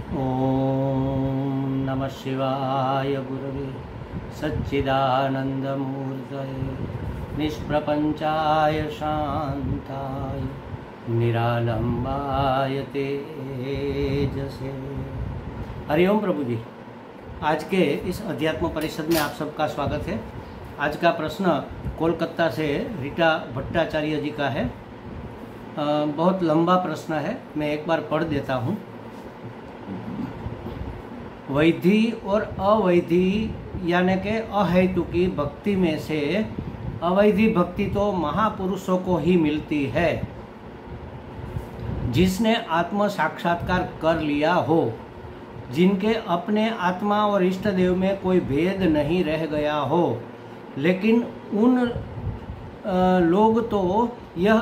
ओम नमः शिवाय गुरवे सच्चिदानंदमूर्तये निष्प्रपंचाय शांताय निरालंबाय तेजसे। हरिओम प्रभु जी। आज के इस अध्यात्म परिषद में आप सबका स्वागत है। आज का प्रश्न कोलकाता से रीटा भट्टाचार्य जी का है। बहुत लंबा प्रश्न है, मैं एक बार पढ़ देता हूँ। वैधि और अवैधि यानी कि अहेतुकी भक्ति में से अवैधि भक्ति तो महापुरुषों को ही मिलती है। जिसने आत्म साक्षात्कार कर लिया हो, जिनके अपने आत्मा और इष्ट देव में कोई भेद नहीं रह गया हो, लेकिन उन लोग तो यह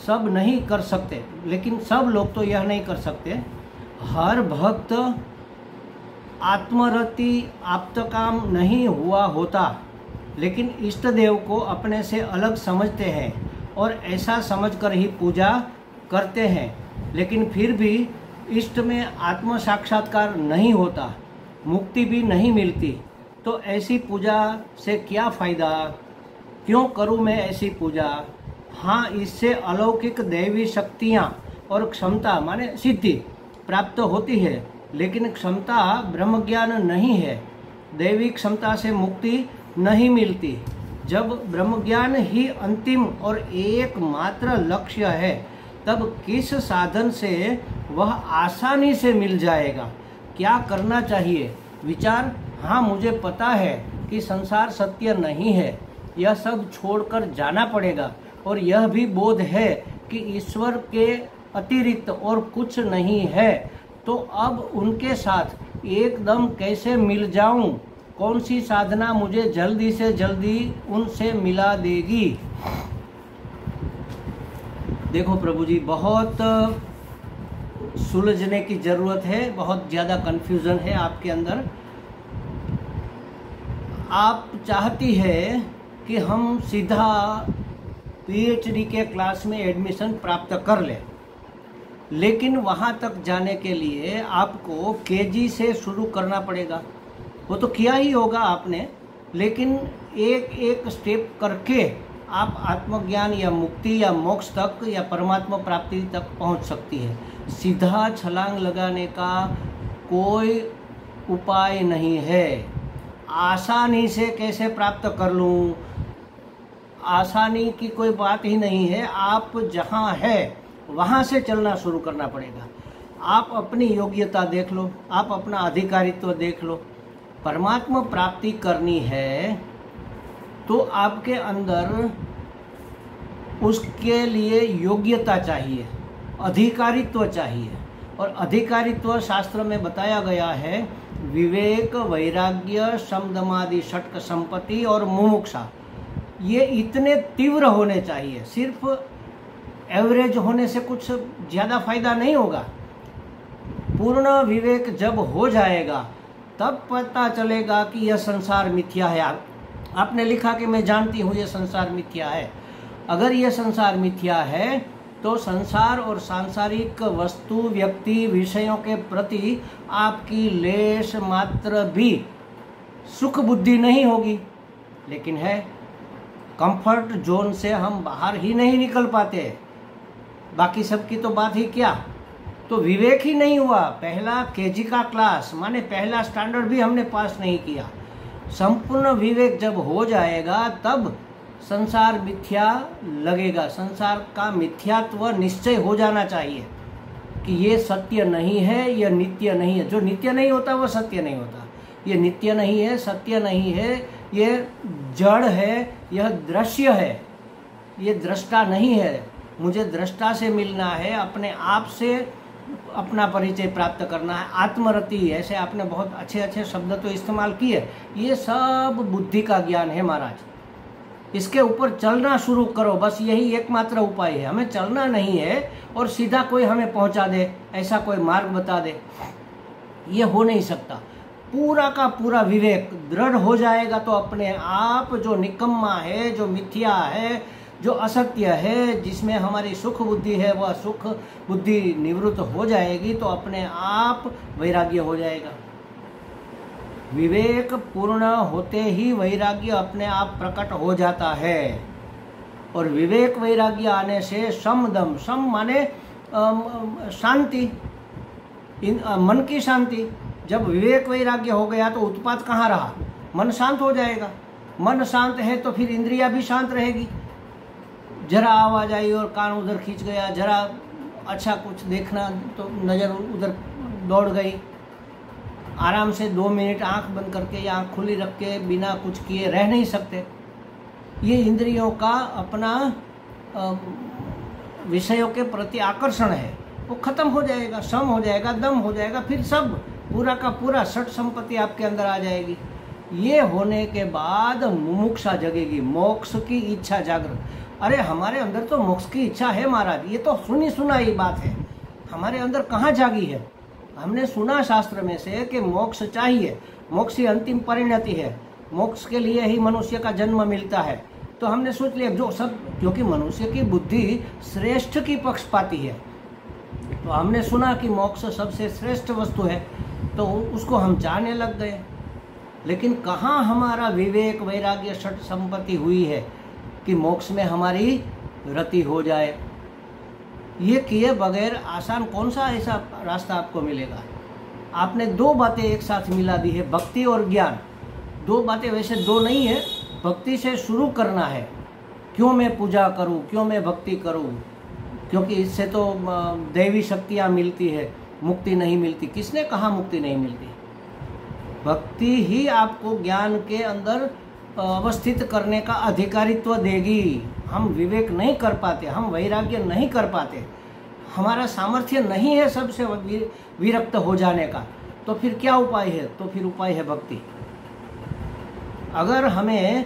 सब नहीं कर सकते, लेकिन सब लोग तो यह नहीं कर सकते। हर भक्त आत्मरति आप्तकाम नहीं हुआ होता, लेकिन इष्ट देव को अपने से अलग समझते हैं और ऐसा समझकर ही पूजा करते हैं, लेकिन फिर भी इष्ट में आत्म साक्षात्कार नहीं होता, मुक्ति भी नहीं मिलती। तो ऐसी पूजा से क्या फायदा? क्यों करूं मैं ऐसी पूजा? हाँ, इससे अलौकिक दैवी शक्तियाँ और क्षमता माने सिद्धि प्राप्त होती है, लेकिन क्षमता ब्रह्म ज्ञान नहीं है। दैवी क्षमता से मुक्ति नहीं मिलती। जब ब्रह्म ज्ञान ही अंतिम और एकमात्र लक्ष्य है, तब किस साधन से वह आसानी से मिल जाएगा? क्या करना चाहिए? विचार। हाँ, मुझे पता है कि संसार सत्य नहीं है, यह सब छोड़कर जाना पड़ेगा, और यह भी बोध है कि ईश्वर के अतिरिक्त और कुछ नहीं है। तो अब उनके साथ एकदम कैसे मिल जाऊं? कौन सी साधना मुझे जल्दी से जल्दी उनसे मिला देगी? देखो प्रभु जी, बहुत सुलझने की जरूरत है, बहुत ज़्यादा कंफ्यूजन है आपके अंदर। आप चाहती है कि हम सीधा पीएचडी के क्लास में एडमिशन प्राप्त कर लें, लेकिन वहाँ तक जाने के लिए आपको केजी से शुरू करना पड़ेगा। वो तो किया ही होगा आपने, लेकिन एक एक स्टेप करके आप आत्मज्ञान या मुक्ति या मोक्ष तक या परमात्मा प्राप्ति तक पहुँच सकती है। सीधा छलांग लगाने का कोई उपाय नहीं है। आसानी से कैसे प्राप्त कर लूँ? आसानी की कोई बात ही नहीं है। आप जहाँ है वहाँ से चलना शुरू करना पड़ेगा। आप अपनी योग्यता देख लो, आप अपना अधिकारित्व देख लो। परमात्मा प्राप्ति करनी है तो आपके अंदर उसके लिए योग्यता चाहिए, अधिकारित्व चाहिए। और अधिकारित्व शास्त्र में बताया गया है, विवेक, वैराग्य, शमदमादि षटक संपत्ति और मुमुक्षा। ये इतने तीव्र होने चाहिए। सिर्फ एवरेज होने से कुछ ज़्यादा फायदा नहीं होगा। पूर्ण विवेक जब हो जाएगा तब पता चलेगा कि यह संसार मिथ्या है। आपने लिखा कि मैं जानती हूँ यह संसार मिथ्या है। अगर यह संसार मिथ्या है तो संसार और सांसारिक वस्तु, व्यक्ति, विषयों के प्रति आपकी लेश मात्र भी सुख बुद्धि नहीं होगी। लेकिन है, कंफर्ट जोन से हम बाहर ही नहीं निकल पाते। बाकी सब की तो बात ही क्या। तो विवेक ही नहीं हुआ। पहला केजी का क्लास माने पहला स्टैंडर्ड भी हमने पास नहीं किया। संपूर्ण विवेक जब हो जाएगा तब संसार मिथ्या लगेगा। संसार का मिथ्यात्व निश्चय हो जाना चाहिए कि ये सत्य नहीं है, यह नित्य नहीं है। जो नित्य नहीं होता वह सत्य नहीं होता। ये नित्य नहीं है, सत्य नहीं है, ये जड़ है, यह दृश्य है, ये दृष्टा नहीं है। मुझे दृष्टा से मिलना है, अपने आप से अपना परिचय प्राप्त करना है। आत्मरति, ऐसे आपने बहुत अच्छे अच्छे शब्द तो इस्तेमाल किए। ये सब बुद्धि का ज्ञान है महाराज। इसके ऊपर चलना शुरू करो, बस यही एकमात्र उपाय है। हमें चलना नहीं है और सीधा कोई हमें पहुंचा दे, ऐसा कोई मार्ग बता दे, ये हो नहीं सकता। पूरा का पूरा विवेक दृढ़ हो जाएगा तो अपने आप जो निकम्मा है, जो मिथ्या है, जो असत्य है, जिसमें हमारी सुख बुद्धि है, वह सुख बुद्धि निवृत्त हो जाएगी तो अपने आप वैराग्य हो जाएगा। विवेक पूर्ण होते ही वैराग्य अपने आप प्रकट हो जाता है। और विवेक वैराग्य आने से सम दम, सम माने शांति, मन की शांति। जब विवेक वैराग्य हो गया तो उत्पात कहाँ रहा, मन शांत हो जाएगा। मन शांत है तो फिर इंद्रिया भी शांत रहेगी। जरा आवाज आई और कान उधर खींच गया, जरा अच्छा कुछ देखना तो नज़र उधर दौड़ गई। आराम से 2 मिनट आंख बंद करके या आंख खुली रख के बिना कुछ किए रह नहीं सकते। ये इंद्रियों का अपना विषयों के प्रति आकर्षण है, वो खत्म हो जाएगा, सम हो जाएगा, दम हो जाएगा, फिर सब पूरा का पूरा षट संपत्ति आपके अंदर आ जाएगी। ये होने के बाद मुमुक्षा जगेगी, मोक्ष की इच्छा जागृत। अरे हमारे अंदर तो मोक्ष की इच्छा है महाराज, ये तो सुनी सुनाई बात है, हमारे अंदर कहाँ जागी है। हमने सुना शास्त्र में से कि मोक्ष चाहिए, मोक्ष ही अंतिम परिणति है, मोक्ष के लिए ही मनुष्य का जन्म मिलता है। तो हमने सोच लिया जो सब, क्योंकि मनुष्य की बुद्धि श्रेष्ठ की पक्षपाती है, तो हमने सुना कि मोक्ष सबसे श्रेष्ठ वस्तु है, तो उसको हम चाहने लग गए। लेकिन कहाँ हमारा विवेक वैराग्य षट संपत्ति हुई है कि मोक्ष में हमारी रति हो जाए। ये किए बगैर आसान कौन सा ऐसा रास्ता आपको मिलेगा। आपने 2 बातें एक साथ मिला दी है, भक्ति और ज्ञान। 2 बातें वैसे 2 नहीं है, भक्ति से शुरू करना है। क्यों मैं पूजा करूं, क्यों मैं भक्ति करूं, क्योंकि इससे तो दैवी शक्तियां मिलती है, मुक्ति नहीं मिलती। किसने कहा मुक्ति नहीं मिलती? भक्ति ही आपको ज्ञान के अंदर अवस्थित करने का अधिकारित्व देगी। हम विवेक नहीं कर पाते, हम वैराग्य नहीं कर पाते, हमारा सामर्थ्य नहीं है सबसे विरक्त हो जाने का। तो फिर क्या उपाय है? तो फिर उपाय है भक्ति। अगर हमें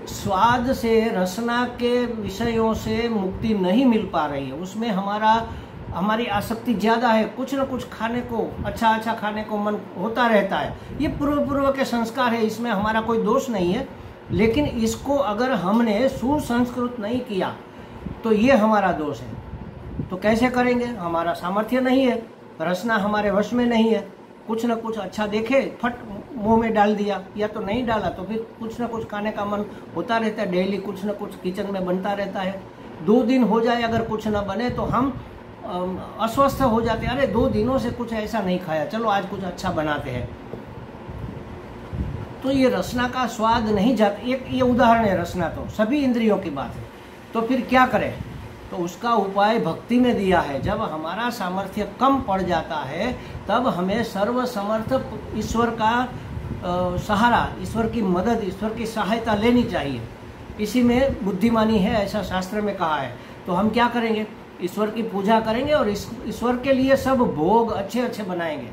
स्वाद से, रसना के विषयों से मुक्ति नहीं मिल पा रही है, उसमें हमारी आसक्ति ज़्यादा है, कुछ न कुछ खाने को, अच्छा खाने को मन होता रहता है, ये पूर्व के संस्कार है, इसमें हमारा कोई दोष नहीं है। लेकिन इसको अगर हमने सुसंस्कृत नहीं किया तो ये हमारा दोष है। तो कैसे करेंगे? हमारा सामर्थ्य नहीं है, रसना हमारे वश में नहीं है। कुछ न कुछ अच्छा देखे, फट मुंह में डाल दिया, या तो नहीं डाला तो फिर कुछ न कुछ खाने का मन होता रहता है, डेली कुछ न कुछ किचन में बनता रहता है। 2 दिन हो जाए अगर कुछ न बने तो हम अस्वस्थ हो जाते हैं। अरे 2 दिनों से कुछ ऐसा नहीं खाया, चलो आज कुछ अच्छा बनाते हैं। तो ये रसना का स्वाद नहीं जाता। एक ये उदाहरण है, रसना तो सभी इंद्रियों की बात है। तो फिर क्या करें? तो उसका उपाय भक्ति में दिया है। जब हमारा सामर्थ्य कम पड़ जाता है तब हमें सर्वसमर्थ ईश्वर का सहारा, ईश्वर की मदद, ईश्वर की सहायता लेनी चाहिए। इसी में बुद्धिमानी है, ऐसा शास्त्र में कहा है। तो हम क्या करेंगे? ईश्वर की पूजा करेंगे और ईश्वर के लिए सब भोग अच्छे बनाएंगे।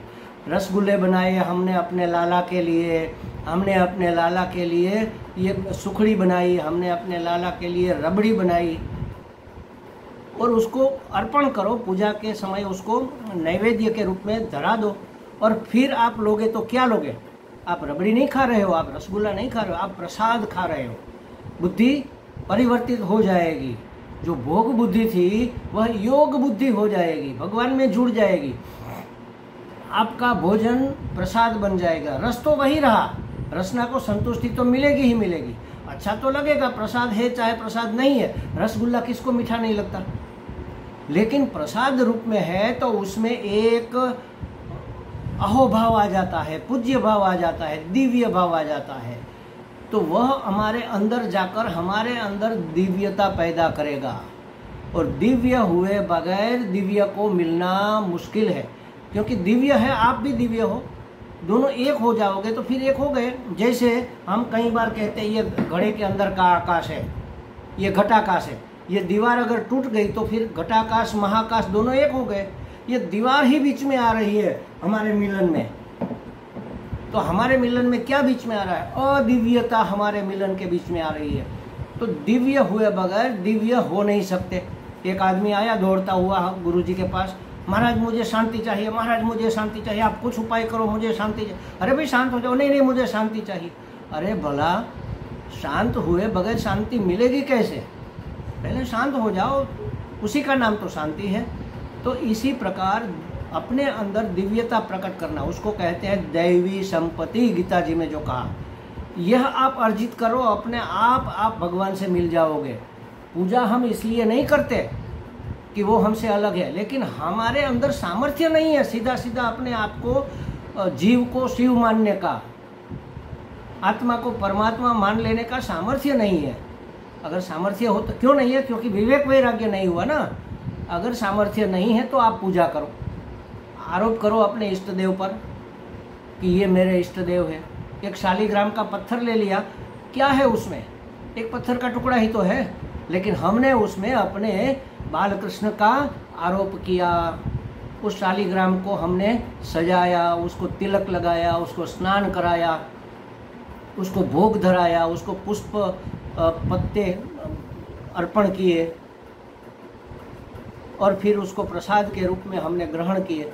रसगुल्ले बनाए हमने अपने लाला के लिए, हमने अपने लाला के लिए ये सुखड़ी बनाई, हमने अपने लाला के लिए रबड़ी बनाई, और उसको अर्पण करो। पूजा के समय उसको नैवेद्य के रूप में धरा दो। और फिर आप लोगे तो क्या लोगे? आप रबड़ी नहीं खा रहे हो, आप रसगुल्ला नहीं खा रहे हो, आप प्रसाद खा रहे हो। बुद्धि परिवर्तित हो जाएगी। जो भोग बुद्धि थी वह योग बुद्धि हो जाएगी, भगवान में जुड़ जाएगी। आपका भोजन प्रसाद बन जाएगा। रस तो वही रहा, रसना को संतुष्टि तो मिलेगी ही मिलेगी। अच्छा तो लगेगा, प्रसाद है चाहे प्रसाद नहीं है। रसगुल्ला किसको मीठा नहीं लगता? लेकिन प्रसाद रूप में है तो उसमें एक अहोभाव आ जाता है, पूज्य भाव आ जाता है, दिव्य भाव आ जाता है। तो वह हमारे अंदर जाकर हमारे अंदर दिव्यता पैदा करेगा। और दिव्य हुए बगैर दिव्य को मिलना मुश्किल है, क्योंकि दिव्य है, आप भी दिव्य हो, दोनों एक हो जाओगे तो फिर एक हो गए। जैसे हम कई बार कहते हैं ये घड़े के अंदर का आकाश है, ये घटाकाश है। ये दीवार अगर टूट गई तो फिर घटाकाश महाकाश दोनों एक हो गए। ये दीवार ही बीच में आ रही है हमारे मिलन में। तो हमारे मिलन में क्या बीच में आ रहा है? अदिव्यता हमारे मिलन के बीच में आ रही है। तो दिव्य हुए बगैर दिव्य हो नहीं सकते। एक आदमी आया दौड़ता हुआ गुरुजी के पास, महाराज मुझे शांति चाहिए, महाराज मुझे शांति चाहिए, आप कुछ उपाय करो, मुझे शांति चाहिए। अरे भाई शांत हो जाओ। नहीं मुझे शांति चाहिए। अरे भला शांत हुए बगैर शांति मिलेगी कैसे? पहले शांत हो जाओ, उसी का नाम तो शांति है। तो इसी प्रकार अपने अंदर दिव्यता प्रकट करना, उसको कहते हैं दैवी संपत्ति। गीता जी में जो कहा, यह आप अर्जित करो, अपने आप भगवान से मिल जाओगे। पूजा हम इसलिए नहीं करते कि वो हमसे अलग है, लेकिन हमारे अंदर सामर्थ्य नहीं है सीधा सीधा अपने आप को, जीव को शिव मानने का, आत्मा को परमात्मा मान लेने का सामर्थ्य नहीं है। अगर सामर्थ्य हो तो क्यों नहीं है? क्योंकि विवेक वैराग्य नहीं हुआ ना। अगर सामर्थ्य नहीं है तो आप पूजा करो, आरोप करो अपने इष्ट देव पर कि ये मेरे इष्ट देव है। एक शालिग्राम का पत्थर ले लिया, क्या है उसमें? एक पत्थर का टुकड़ा ही तो है, लेकिन हमने उसमें अपने बालकृष्ण का आरोप किया। उस शालिग्राम को हमने सजाया, उसको तिलक लगाया, उसको स्नान कराया, उसको भोग धराया, उसको पुष्प पत्ते अर्पण किए और फिर उसको प्रसाद के रूप में हमने ग्रहण किए।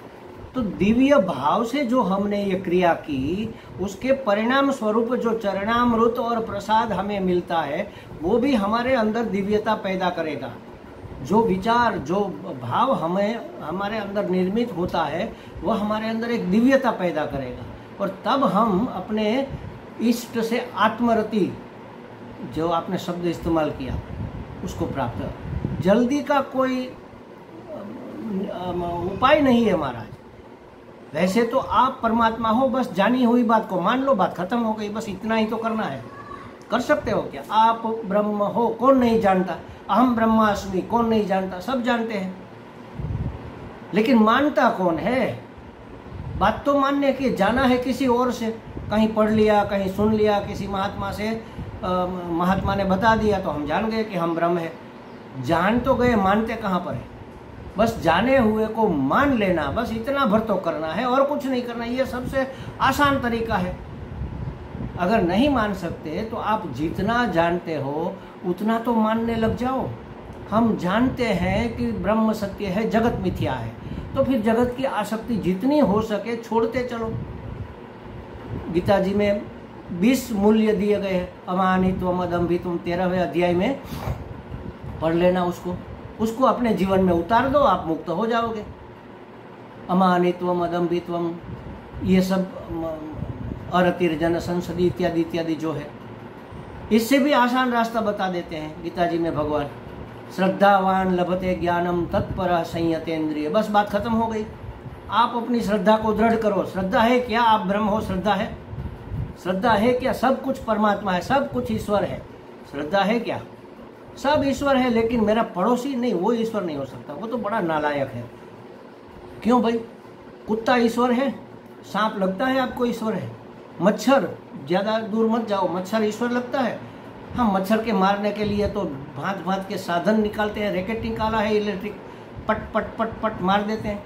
तो दिव्य भाव से जो हमने ये क्रिया की, उसके परिणाम स्वरूप जो चरणामृत और प्रसाद हमें मिलता है, वो भी हमारे अंदर दिव्यता पैदा करेगा। जो विचार, जो भाव हमारे अंदर निर्मित होता है, वह हमारे अंदर एक दिव्यता पैदा करेगा। और तब हम अपने इष्ट से आत्मरति, जो आपने शब्द इस्तेमाल किया, उसको प्राप्त। जल्दी का कोई उपाय नहीं है महाराज। वैसे तो आप परमात्मा हो, बस जानी हुई बात को मान लो, बात खत्म हो गई, बस इतना ही तो करना है। कर सकते हो क्या? आप ब्रह्म हो, कौन नहीं जानता? अहम ब्रह्मास्मि, कौन नहीं जानता? सब जानते हैं, लेकिन मानता कौन है? बात तो मानने की, जाना है किसी और से, कहीं पढ़ लिया, कहीं सुन लिया, किसी महात्मा से, महात्मा ने बता दिया तो हम जान गए कि हम ब्रह्म है। जान तो गए, मानते कहाँ पर है? बस जाने हुए को मान लेना, बस इतना भर तो करना है और कुछ नहीं करना। ये सबसे आसान तरीका है। अगर नहीं मान सकते तो आप जितना जानते हो उतना तो मानने लग जाओ। हम जानते हैं कि ब्रह्म सत्य है, जगत मिथ्या है, तो फिर जगत की आसक्ति जितनी हो सके छोड़ते चलो। गीता जी में 20 मूल्य दिए गए हैं, अमानित्वम अदम्भित्वम, 13वें अध्याय में पढ़ लेना उसको अपने जीवन में उतार दो, आप मुक्त हो जाओगे। अमानित्वम अदम्भित्वम, ये सब अरतिर्जन संसदी इत्यादि इत्यादि जो है, इससे भी आसान रास्ता बता देते हैं गीता जी में भगवान। श्रद्धावान लभते ज्ञानम तत्पर संयतेन्द्रिय। बस बात खत्म हो गई। आप अपनी श्रद्धा को दृढ़ करो। श्रद्धा है क्या? आप ब्रह्म हो, श्रद्धा है? श्रद्धा है क्या? सब कुछ परमात्मा है, सब कुछ ईश्वर है। श्रद्धा है क्या? सब ईश्वर है, लेकिन मेरा पड़ोसी नहीं, वो ईश्वर नहीं हो सकता, वो तो बड़ा नालायक है। क्यों भाई? कुत्ता ईश्वर है? सांप लगता है आपको ईश्वर है? मच्छर, ज्यादा दूर मत जाओ, मच्छर ईश्वर लगता है? हम मच्छर के मारने के लिए तो भांत भांत के साधन निकालते हैं, रैकेट निकाला है इलेक्ट्रिक, पट पट पट पट मार देते हैं।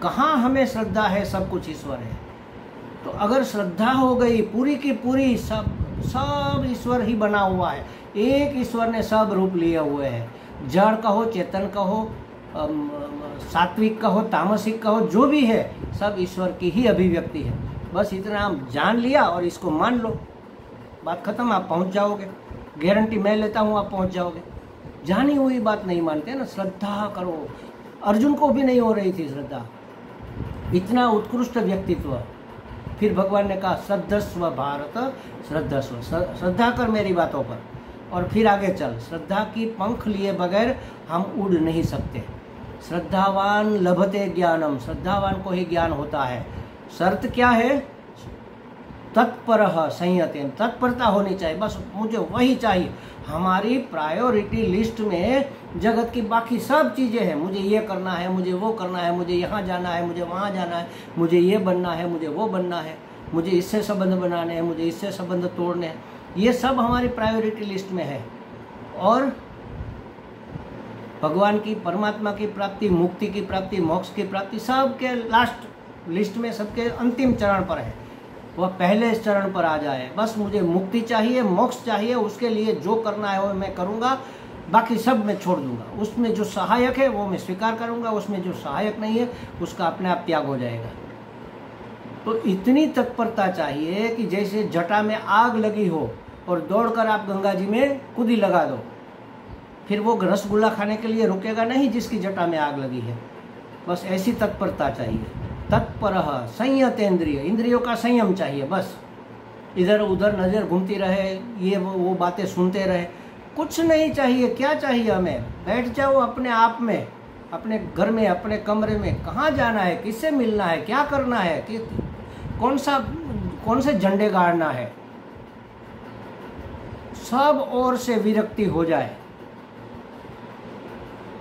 कहाँ हमें श्रद्धा है सब कुछ ईश्वर है? तो अगर श्रद्धा हो गई पूरी की पूरी, सब ईश्वर ही बना हुआ है, एक ईश्वर ने सब रूप लिए हुए हैं। जड़ कहो, चेतन कहो, सात्विक कहो, तामसिक कहो, जो भी है सब ईश्वर की ही अभिव्यक्ति है। बस इतना आप जान लिया और इसको मान लो, बात खत्म, आप पहुंच जाओगे। गारंटी मैं लेता हूं, आप पहुंच जाओगे। जानी हुई बात नहीं मानते ना, श्रद्धा करो। अर्जुन को भी नहीं हो रही थी श्रद्धा, इतना उत्कृष्ट व्यक्तित्व। फिर भगवान ने कहा श्रद्धस्व भारत श्रद्धस्व, श्रद्धा कर मेरी बातों पर और फिर आगे चल। श्रद्धा की पंख लिए बगैर हम उड़ नहीं सकते। श्रद्धावान लभते ज्ञानम, श्रद्धावान को ही ज्ञान होता है। शर्त क्या है? तत्परः संयतेन, तत्परता होनी चाहिए, बस मुझे वही चाहिए। हमारी प्रायोरिटी लिस्ट में जगत की बाकी सब चीज़ें हैं। मुझे ये करना है, मुझे वो करना है, मुझे यहाँ जाना है, मुझे वहाँ जाना है, मुझे ये बनना है, मुझे वो बनना है, मुझे इससे संबंध बनाने हैं, मुझे इससे संबंध तोड़ने हैं। ये सब हमारी प्रायोरिटी लिस्ट में है। और भगवान की, परमात्मा की प्राप्ति, मुक्ति की प्राप्ति, मोक्ष की प्राप्ति सबके लास्ट लिस्ट में, सबके अंतिम चरण पर है। वह पहले इस चरण पर आ जाए। बस मुझे मुक्ति चाहिए, मोक्ष चाहिए, उसके लिए जो करना है वो मैं करूँगा, बाकी सब मैं छोड़ दूंगा। उसमें जो सहायक है वो मैं स्वीकार करूँगा, उसमें जो सहायक नहीं है उसका अपने आप त्याग हो जाएगा। तो इतनी तत्परता चाहिए कि जैसे जटा में आग लगी हो और दौड़कर आप गंगा जी में कूदी लगा दो, फिर वो रसगुल्ला खाने के लिए रुकेगा नहीं जिसकी जटा में आग लगी है। बस ऐसी तत्परता चाहिए। तत्परः संयतेन्द्रिय, इंद्रियों का संयम चाहिए। बस इधर उधर नज़र घूमती रहे, ये वो बातें सुनते रहे, कुछ नहीं चाहिए। क्या चाहिए हमें? बैठ जाओ अपने आप में, अपने घर में, अपने कमरे में। कहाँ जाना है, किससे मिलना है, क्या करना है, कि कौन से झंडे गाड़ना है, सब ओर से विरक्ति हो जाए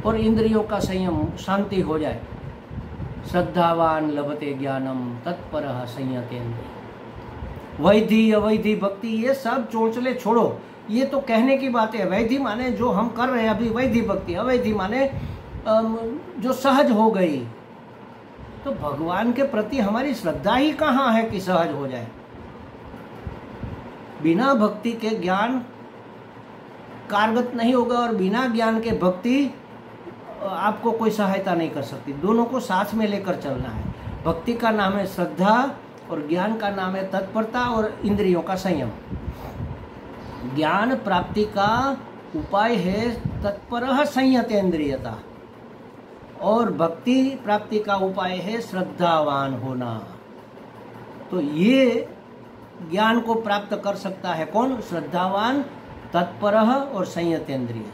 और इंद्रियों का संयम, शांति हो जाए। श्रद्धावान लभते ज्ञानम तत्परः संयतेन्द्रिय। वैधि अवैधि भक्ति ये सब चोंचले छोड़ो, ये तो कहने की बात है। वैधि माने जो हम कर रहे हैं अभी वैधि भक्ति, अवैधि माने जो सहज हो गई। तो भगवान के प्रति हमारी श्रद्धा ही कहाँ है कि सहज हो जाए। बिना भक्ति के ज्ञान कारगर नहीं होगा और बिना ज्ञान के भक्ति आपको कोई सहायता नहीं कर सकती। दोनों को साथ में लेकर चलना है। भक्ति का नाम है श्रद्धा और ज्ञान का नाम है तत्परता और इंद्रियों का संयम। ज्ञान प्राप्ति का उपाय है तत्परः संयतेन्द्रियता और भक्ति प्राप्ति का उपाय है श्रद्धावान होना। तो ये ज्ञान को प्राप्त कर सकता है कौन? श्रद्धावान, तत्परः और संयतेन्द्रिय।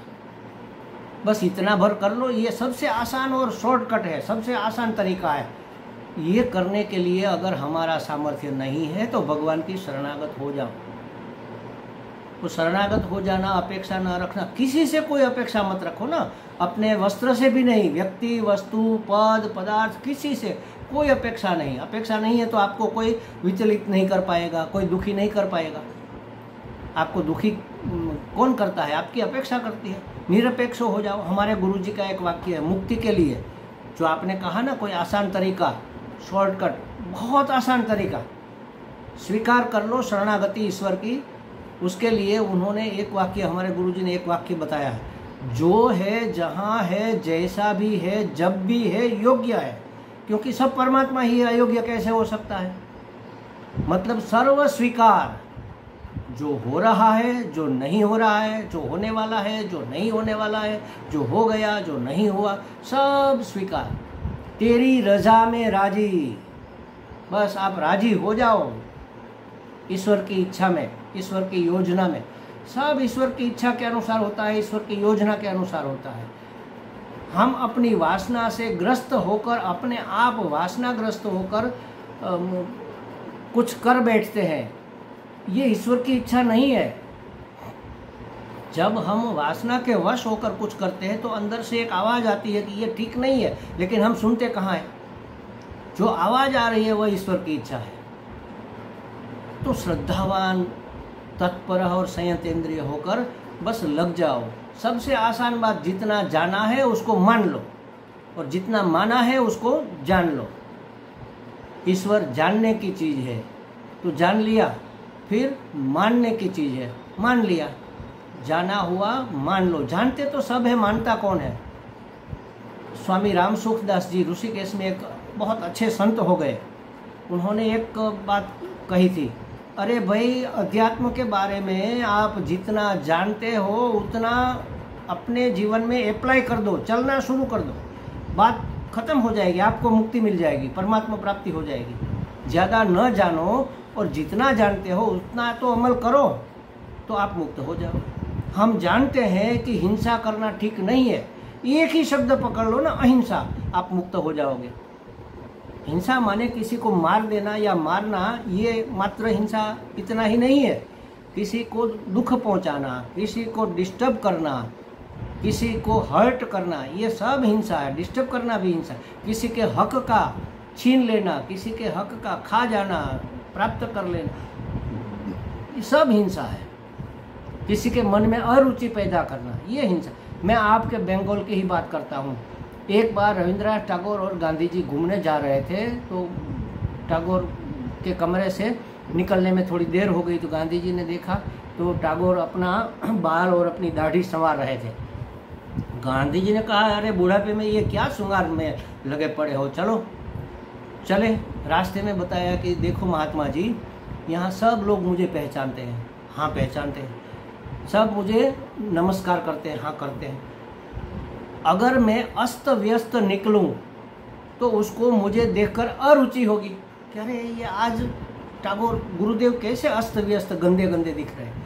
बस इतना भर कर लो। ये सबसे आसान और शॉर्टकट है, सबसे आसान तरीका है। ये करने के लिए अगर हमारा सामर्थ्य नहीं है तो भगवान की शरणागत हो जाओ। तो शरणागत हो जाना, अपेक्षा ना रखना, किसी से कोई अपेक्षा मत रखो ना। अपने वस्त्र से भी नहीं, व्यक्ति, वस्तु, पद, पदार्थ, किसी से कोई अपेक्षा नहीं। अपेक्षा नहीं है तो आपको कोई विचलित नहीं कर पाएगा, कोई दुखी नहीं कर पाएगा। आपको दुखी कौन करता है? आपकी अपेक्षा करती है। निरपेक्ष हो जाओ। हमारे गुरुजी का एक वाक्य है मुक्ति के लिए, जो आपने कहा ना कोई आसान तरीका, शॉर्टकट, बहुत आसान तरीका। स्वीकार कर लो शरणागति ईश्वर की। उसके लिए उन्होंने एक वाक्य, हमारे गुरुजी ने एक वाक्य बताया है, जो है, जहाँ है, जैसा भी है, जब भी है, योग्य है। क्योंकि सब परमात्मा ही है, अयोग्य कैसे हो सकता है? मतलब सर्व स्वीकार। जो हो रहा है, जो नहीं हो रहा है, जो होने वाला है, जो नहीं होने वाला है, जो हो गया, जो नहीं हुआ, सब स्वीकार। तेरी रजा में राजी। बस आप राजी हो जाओ ईश्वर की इच्छा में, ईश्वर की योजना में। सब ईश्वर की इच्छा के अनुसार होता है, ईश्वर की योजना के अनुसार होता है। हम अपनी वासना से ग्रस्त होकर, अपने आप वासनाग्रस्त होकर कुछ कर बैठते हैं, ये ईश्वर की इच्छा नहीं है। जब हम वासना के वश होकर कुछ करते हैं तो अंदर से एक आवाज़ आती है कि ये ठीक नहीं है, लेकिन हम सुनते कहाँ हैं? जो आवाज़ आ रही है वह ईश्वर की इच्छा है। तो श्रद्धावान, तत्पर और संयतेन्द्रिय होकर बस लग जाओ। सबसे आसान बात, जितना जाना है उसको मान लो और जितना माना है उसको जान लो। ईश्वर जानने की चीज़ है तो जान लिया, फिर मानने की चीज़ है, मान लिया। जाना हुआ मान लो। जानते तो सब है, मानता कौन है? स्वामी राम सुखदास जी ऋषिकेश में एक बहुत अच्छे संत हो गए। उन्होंने एक बात कही थी, अरे भाई, अध्यात्म के बारे में आप जितना जानते हो उतना अपने जीवन में अप्लाई कर दो, चलना शुरू कर दो, बात खत्म हो जाएगी, आपको मुक्ति मिल जाएगी, परमात्मा प्राप्ति हो जाएगी। ज़्यादा न जानो और जितना जानते हो उतना तो अमल करो तो आप मुक्त हो जाओ। हम जानते हैं कि हिंसा करना ठीक नहीं है, एक ही शब्द पकड़ लो ना, अहिंसा, आप मुक्त हो जाओगे। हिंसा माने किसी को मार देना या मारना, ये मात्र हिंसा इतना ही नहीं है। किसी को दुख पहुंचाना, किसी को डिस्टर्ब करना, किसी को हर्ट करना, ये सब हिंसा है। डिस्टर्ब करना भी हिंसा। किसी के हक का छीन लेना, किसी के हक का खा जाना, प्राप्त कर लेना, ये सब हिंसा है। किसी के मन में अरुचि पैदा करना, ये हिंसा। मैं आपके बंगाल की ही बात करता हूँ। एक बार रविंद्रनाथ टैगोर और गांधी जी घूमने जा रहे थे, तो टैगोर के कमरे से निकलने में थोड़ी देर हो गई, तो गांधी जी ने देखा तो टैगोर अपना बाल और अपनी दाढ़ी संवार रहे थे। गांधी जी ने कहा, अरे बुढ़ापे में ये क्या श्रृंगार में लगे पड़े हो, चलो। चले, रास्ते में बताया कि देखो महात्मा जी, यहाँ सब लोग मुझे पहचानते हैं। हाँ पहचानते हैं। सब मुझे नमस्कार करते हैं। हाँ करते हैं। अगर मैं अस्त व्यस्त निकलूं तो उसको मुझे देखकर अरुचि होगी। कह रहे ये आज टागोर गुरुदेव कैसे अस्त व्यस्त गंदे गंदे दिख रहे हैं।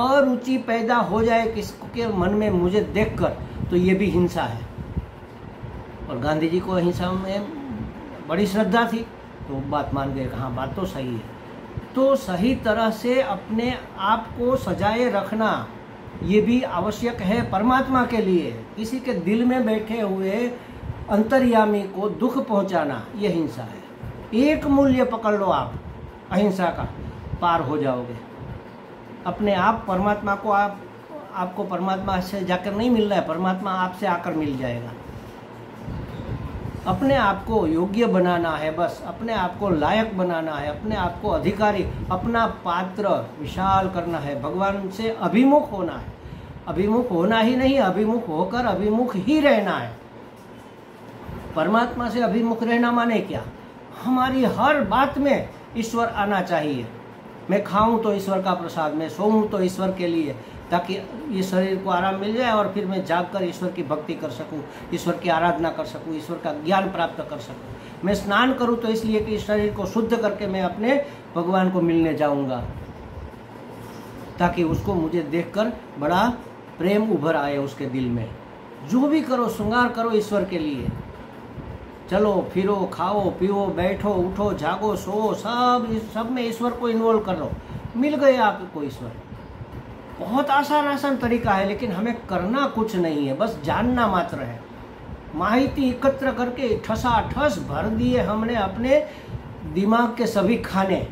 अरुचि पैदा हो जाए किसके मन में मुझे देखकर, तो ये भी हिंसा है। और गांधी जी को अहिंसा में बड़ी श्रद्धा थी, तो बात मान गए, हाँ बात तो सही है। तो सही तरह से अपने आप को सजाए रखना ये भी आवश्यक है परमात्मा के लिए। किसी के दिल में बैठे हुए अंतर्यामी को दुख पहुंचाना ये हिंसा है। एक मूल्य पकड़ लो आप अहिंसा का, पार हो जाओगे अपने आप। परमात्मा को आपको परमात्मा से जाकर नहीं मिल रहा है, परमात्मा आपसे आकर मिल जाएगा। अपने आप को योग्य बनाना है, बस अपने आप को लायक बनाना है, अपने आप को अधिकारी, अपना पात्र विशाल करना है, भगवान से अभिमुख होना है। अभिमुख होना ही नहीं, अभिमुख होकर अभिमुख ही रहना है। परमात्मा से अभिमुख रहना माने क्या? हमारी हर बात में ईश्वर आना चाहिए। मैं खाऊं तो ईश्वर का प्रसाद, मैं सोऊं तो ईश्वर के लिए, ताकि ये शरीर को आराम मिल जाए और फिर मैं जागकर ईश्वर की भक्ति कर सकूं, ईश्वर की आराधना कर सकूं, ईश्वर का ज्ञान प्राप्त कर सकूं। मैं स्नान करूं तो इसलिए कि इस शरीर को शुद्ध करके मैं अपने भगवान को मिलने जाऊंगा, ताकि उसको मुझे देखकर बड़ा प्रेम उभर आए उसके दिल में। जो भी करो, श्रृंगार करो ईश्वर के लिए। चलो फिरो, खाओ पियो, बैठो उठो, जागो सो, सब में ईश्वर को इन्वॉल्व कर लो। मिल गए आपको ईश्वर। बहुत आसान तरीका है, लेकिन हमें करना कुछ नहीं है, बस जानना मात्र है। माहिती एकत्र करके ठसाठस भर दिए हमने अपने दिमाग के सभी खाने,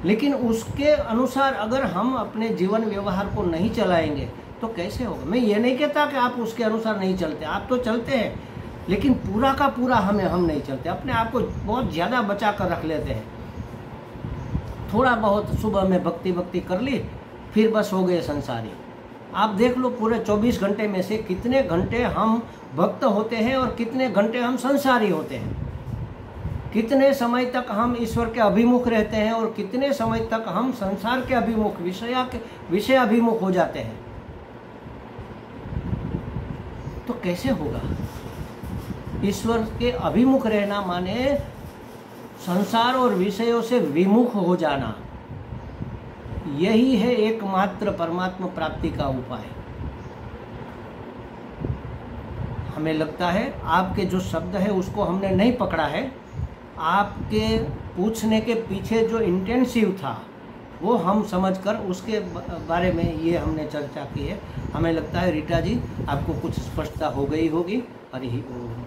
लेकिन उसके अनुसार अगर हम अपने जीवन व्यवहार को नहीं चलाएंगे तो कैसे होगा। मैं ये नहीं कहता कि आप उसके अनुसार नहीं चलते, आप तो चलते हैं, लेकिन पूरा का पूरा हम नहीं चलते। अपने आप को बहुत ज़्यादा बचा कर रख लेते हैं। थोड़ा बहुत सुबह में भक्ति कर ली, फिर बस हो गए संसारी। आप देख लो पूरे 24 घंटे में से कितने घंटे हम भक्त होते हैं और कितने घंटे हम संसारी होते हैं। कितने समय तक हम ईश्वर के अभिमुख रहते हैं और कितने समय तक हम संसार के अभिमुख, विषय अभिमुख हो जाते हैं। तो कैसे होगा? ईश्वर के अभिमुख रहना माने संसार और विषयों से विमुख हो जाना। यही है एकमात्र परमात्मा प्राप्ति का उपाय। हमें लगता है आपके जो शब्द है उसको हमने नहीं पकड़ा है। आपके पूछने के पीछे जो इंटेंसिव था वो हम समझकर उसके बारे में ये हमने चर्चा की है। हमें लगता है रीटा जी आपको कुछ स्पष्टता हो गई होगी। हरि ओम।